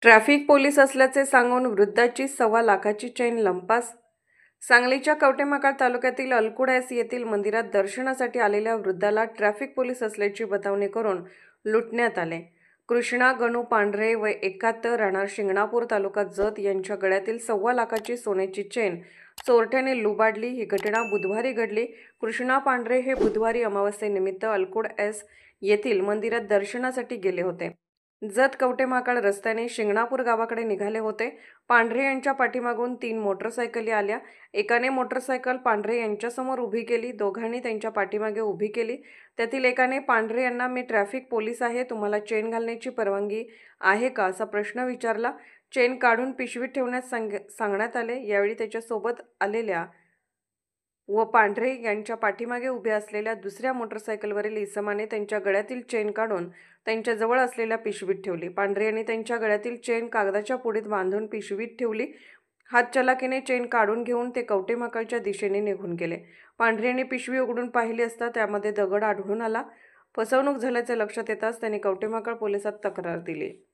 Traffic police असल्याचे सांगून वृद्धाची 1.25 लाखाची चेन लंपास. सांगलीच्या कवठेमहांकाळ तालुक्यातील अलकुडॅस येथील मंदिरात दर्शनासाठी आलेल्या वृद्धाला ट्रॅफिक पोलीस असल्याची बतावणी करून लुटण्यात आले. कृष्णा गणू पांढरे वय 71 राहणार शिंगणापूर तालुका जत यांच्या गळ्यातील 1.25 लाखाची सोन्याची चेन चोरट्याने लुबाडली. ही घटना बुधवारी घडली. कृष्णा पांढरे हे बुधवारी अमावस्येनिमित्त अलकुडॅस येथील मंदिरात दर्शनासाठी गेले होते. जत कवठेमहांकाळ रस्त्याने शिंगणापूर गावाकडे निघाले होते. पांढरे यांच्या पाठीमागून 3 मोटरसायकली आल्या. एकाने मोटरसायकल पांढरे यांच्यासमोर उभी केली. दोघांनी त्यांच्या पाठीमागे उभी केली. त्यातील एकाने पांढरे यांना, "मी ट्रॅफिक पोलीस आहे, तुम्हाला चेन घालण्याची परवानगी आहे का?" असा प्रश्न विचारला. चेन काढून पिशवीत ठेवण्यास सांगण्यात आले. यावेळी त्याच्यासोबत आलेल्या व पांढरे यांच्या पाठीमागे उभ्या असलेल्या दुसऱ्या मोटरसायकलवरील इसमाने त्यांच्या गळ्यातील चेन काढून त्यांच्या जवळ असलेल्या पिशवीत ठेवली. पांढरे यांनी त्यांच्या गळ्यातील चेन कागदाच्या पुडीत बांधून पिशवीत ठेवली. हातचलाकीने चेन काढून घेऊन ते कवठेमहांकाळच्या दिशेने निघून गेले. पांढरे यांनी पिशवी उघडून पाहिली असता त्यामध्ये दगड आढळून आला. फसवणूक झाल्याचे लक्षात येताच त्यांनी कवठेमहांकाळ पोलिसात तक्रार दिली.